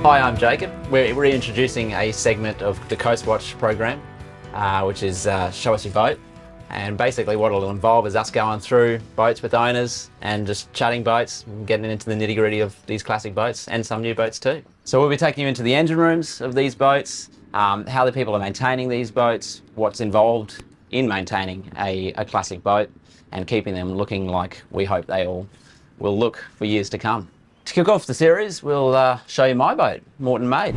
Hi, I'm Jacob. We're reintroducing a segment of the Coastwatch program, which is Show Us Your Boat. And basically what it'll involve is us going through boats with owners and just chatting boats and getting into the nitty-gritty of these classic boats and some new boats too. So we'll be taking you into the engine rooms of these boats, how the people are maintaining these boats, what's involved in maintaining a classic boat and keeping them looking like we hope they all will look for years to come. To kick off the series, we'll show you my boat, Moreton Maid.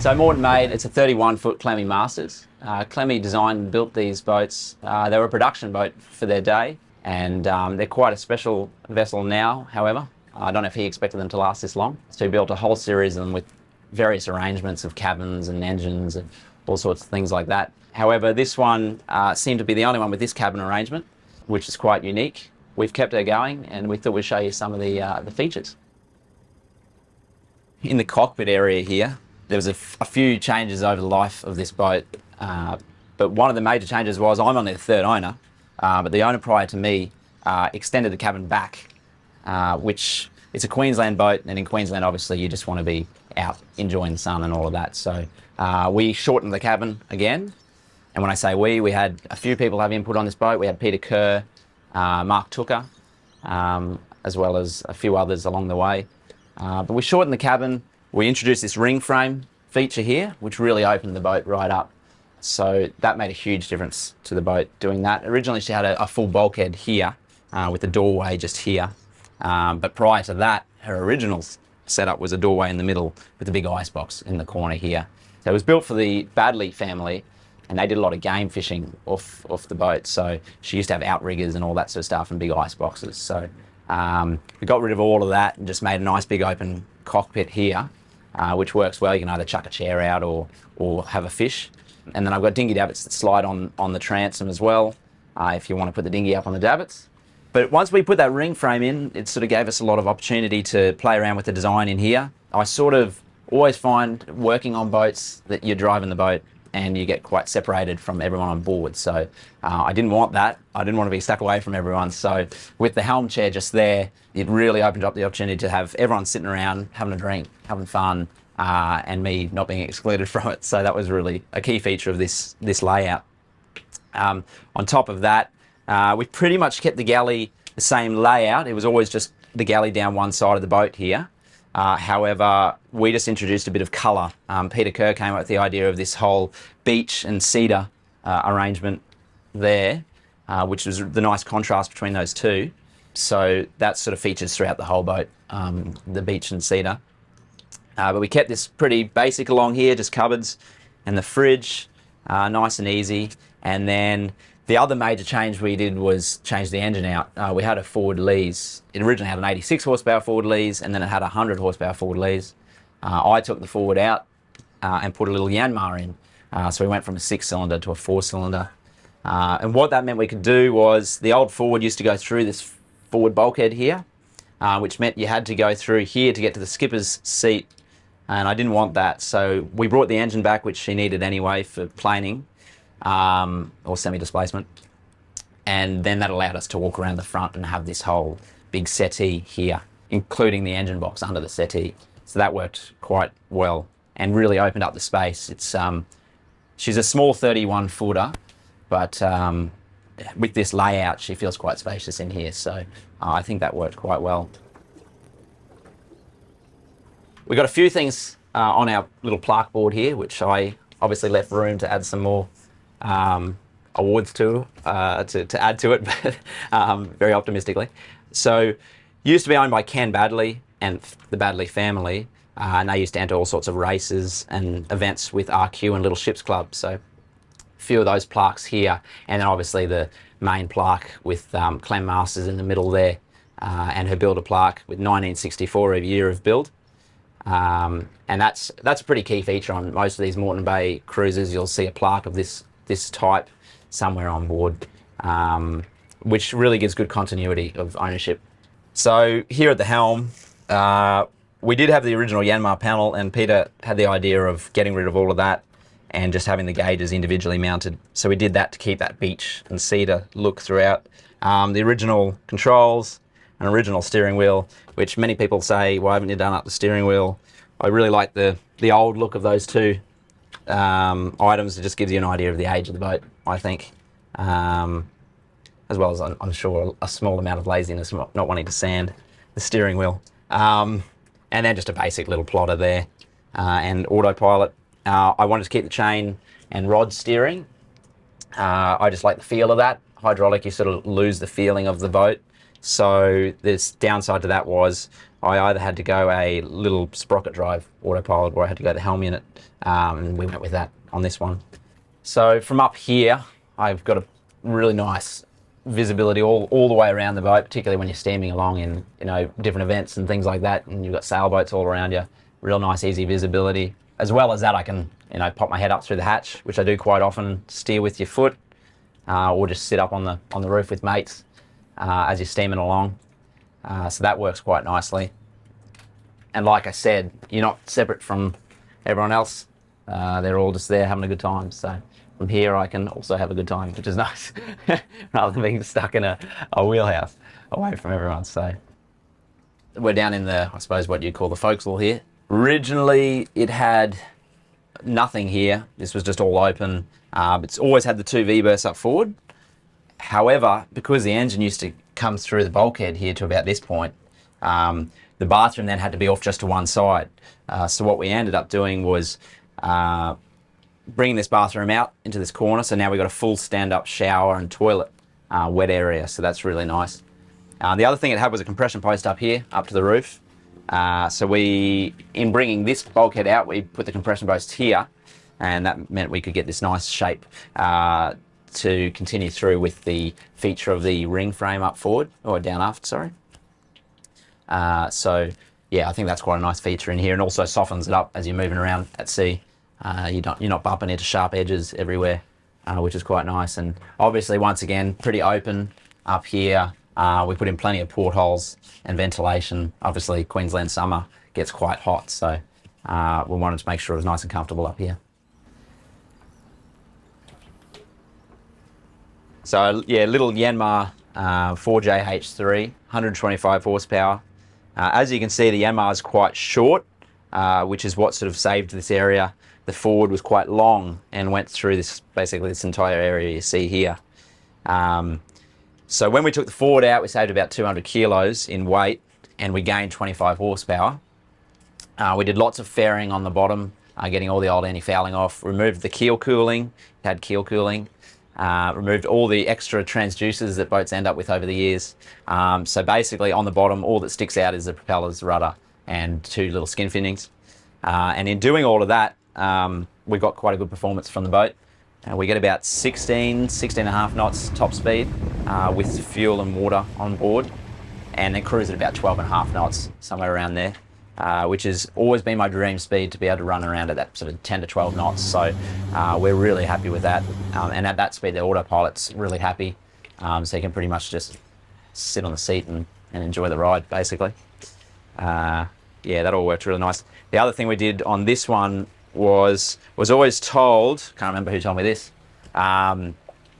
So Moreton Maid, it's a 31-foot Clem Masters. Clem designed and built these boats. They were a production boat for their day, and they're quite a special vessel now, however. I don't know if he expected them to last this long. So he built a whole series of them with various arrangements of cabins and engines and all sorts of things like that. However, this one seemed to be the only one with this cabin arrangement, which is quite unique. We've kept her going, and we thought we'd show you some of the features. In the cockpit area here, there was a few changes over the life of this boat, but one of the major changes was I'm only the third owner, but the owner prior to me extended the cabin back, which it's a Queensland boat, and in Queensland obviously you just want to be out enjoying the sun and all of that. So we shortened the cabin again. And when I say we had a few people have input on this boat. We had Peter Kerr, Mark Tooker, as well as a few others along the way. But we shortened the cabin. We introduced this ring frame feature here, which really opened the boat right up. So that made a huge difference to the boat doing that. Originally she had a full bulkhead here with a doorway just here. But prior to that, her original setup was a doorway in the middle with a big icebox in the corner here. So it was built for the Baddeley family, and they did a lot of game fishing off the boat. So she used to have outriggers and all that sort of stuff and big ice boxes. So we got rid of all of that and just made a nice big open cockpit here, which works well. You can either chuck a chair out or have a fish. And then I've got dinghy davits that slide on the transom as well, if you want to put the dinghy up on the davits. But once we put that ring frame in, it sort of gave us a lot of opportunity to play around with the design in here. I sort of always find working on boats that you're driving the boat and you get quite separated from everyone on board. So I didn't want that. I didn't want to be stuck away from everyone. So with the helm chair just there, it really opened up the opportunity to have everyone sitting around, having a drink, having fun, and me not being excluded from it. So that was really a key feature of this layout. On top of that, we pretty much kept the galley the same layout. It was always just the galley down one side of the boat here. However, we just introduced a bit of colour. Peter Kerr came up with the idea of this whole beech and cedar arrangement there, which was the nice contrast between those two. So that sort of features throughout the whole boat, the beech and cedar. But we kept this pretty basic along here, just cupboards and the fridge, nice and easy. And then the other major change we did was change the engine out. We had a forward lees. It originally had an 86 horsepower forward lees, and then it had a 100 horsepower forward lees. I took the forward out and put a little Yanmar in. So we went from a 6-cylinder to a 4-cylinder. And what that meant we could do was the old forward used to go through this forward bulkhead here, which meant you had to go through here to get to the skipper's seat. And I didn't want that. So we brought the engine back, which she needed anyway for planing. Or semi-displacement, and then that allowed us to walk around the front and have this whole big settee here, including the engine box under the settee. So that worked quite well and really opened up the space. It's she's a small 31-footer, but with this layout she feels quite spacious in here, so I think that worked quite well. We've got a few things on our little plaque board here, which I obviously left room to add some more awards to add to it, but very optimistically. So used to be owned by Ken Baddeley and the Baddeley family, and they used to enter all sorts of races and events with RQ and Little Ships Club. So a few of those plaques here, and then obviously the main plaque with Clem Masters in the middle there, and her builder plaque with 1964 of year of build. And that's a pretty key feature on most of these Moreton Bay cruises. You'll see a plaque of this type somewhere on board, which really gives good continuity of ownership. So here at the helm, we did have the original Yanmar panel, and Peter had the idea of getting rid of all of that and just having the gauges individually mounted. So we did that to keep that beech and cedar look throughout. The original controls an original steering wheel, which many people say, why haven't you done up the steering wheel? I really like the old look of those two items. It just gives you an idea of the age of the boat, I think. As well as, I'm sure, a small amount of laziness, not wanting to sand the steering wheel. And then just a basic little plotter there, and autopilot. I wanted to keep the chain and rod steering. I just like the feel of that. Hydraulic, you sort of lose the feeling of the boat. So this downside to that was I either had to go a little sprocket drive autopilot, or I had to go the helm unit, and we went with that on this one. So from up here, I've got a really nice visibility all the way around the boat, particularly when you're steaming along in different events and things like that, and you've got sailboats all around you. Real nice, easy visibility. As well as that, I can pop my head up through the hatch, which I do quite often. Steer with your foot, or just sit up on the roof with mates as you're steaming along. So that works quite nicely. And like I said, you're not separate from everyone else. They're all just there having a good time. So from here, I can also have a good time, which is nice, rather than being stuck in a wheelhouse away from everyone. So we're down in the, I suppose, what you call the forecastle here. Originally, it had nothing here. This was just all open. It's always had the two V-berths up forward. However, because the engine used to come through the bulkhead here to about this point, the bathroom then had to be off just to one side. So what we ended up doing was bringing this bathroom out into this corner. So now we've got a full stand-up shower and toilet wet area. So that's really nice. The other thing it had was a compression post up here, up to the roof. So in bringing this bulkhead out, we put the compression post here, and that meant we could get this nice shape to continue through with the feature of the ring frame up forward, or down aft, sorry. So yeah, I think that's quite a nice feature in here, and also softens it up as you're moving around at sea. You're not bumping into sharp edges everywhere, which is quite nice. And obviously, once again, pretty open up here. We put in plenty of portholes and ventilation. Obviously, Queensland summer gets quite hot, so we wanted to make sure it was nice and comfortable up here. So yeah, little Yanmar 4JH3, 125 horsepower. As you can see, the Yanmar is quite short, which is what sort of saved this area. The forward was quite long and went through basically this entire area you see here. So when we took the forward out, we saved about 200 kilos in weight, and we gained 25 horsepower. We did lots of fairing on the bottom, getting all the old anti-fouling off, removed the keel cooling, it had keel cooling, removed all the extra transducers that boats end up with over the years. So basically on the bottom, all that sticks out is the propellers, rudder, and two little skin finnings. And in doing all of that, we got quite a good performance from the boat. We get about 16 and a half knots top speed with fuel and water on board, and then cruise at about 12 and a half knots, somewhere around there, which has always been my dream speed, to be able to run around at that sort of 10 to 12 knots. So we're really happy with that. And at that speed, the autopilot's really happy. So you can pretty much just sit on the seat and enjoy the ride, basically. Yeah, that all worked really nice. The other thing we did on this one was always told, can't remember who told me this,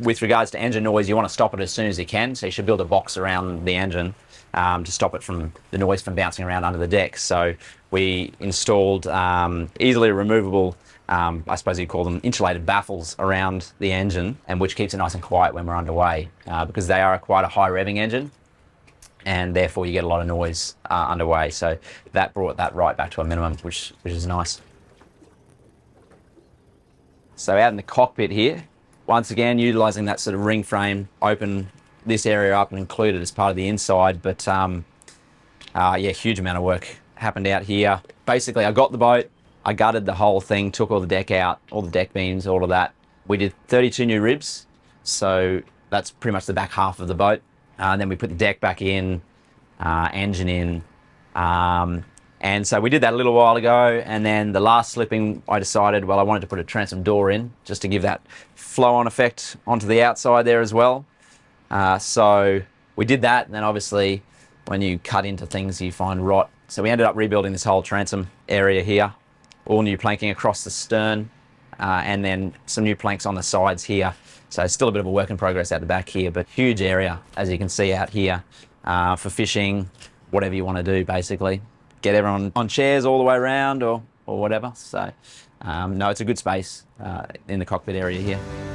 with regards to engine noise, you want to stop it as soon as you can. So you should build a box around the engine to stop it from the noise from bouncing around under the deck. So we installed easily removable, I suppose you'd call them insulated baffles around the engine, and which keeps it nice and quiet when we're underway, because they are quite a high revving engine, and therefore you get a lot of noise underway. So that brought that right back to a minimum, which is nice. So out in the cockpit here, once again, utilising that sort of ring frame, open this area up and include it as part of the inside. But yeah, huge amount of work happened out here. Basically, I got the boat, I gutted the whole thing, took all the deck out, all the deck beams, all of that. We did 32 new ribs, so that's pretty much the back half of the boat. And then we put the deck back in, engine in. And so we did that a little while ago, and then the last slipping, I decided, well, I wanted to put a transom door in just to give that flow-on effect onto the outside there as well. So we did that, and then obviously when you cut into things, you find rot. So we ended up rebuilding this whole transom area here, all new planking across the stern, and then some new planks on the sides here. So still a bit of a work in progress out the back here, but huge area, as you can see out here. for fishing, whatever you want to do, basically. Get everyone on chairs all the way around or whatever. So, no, it's a good space in the cockpit area here.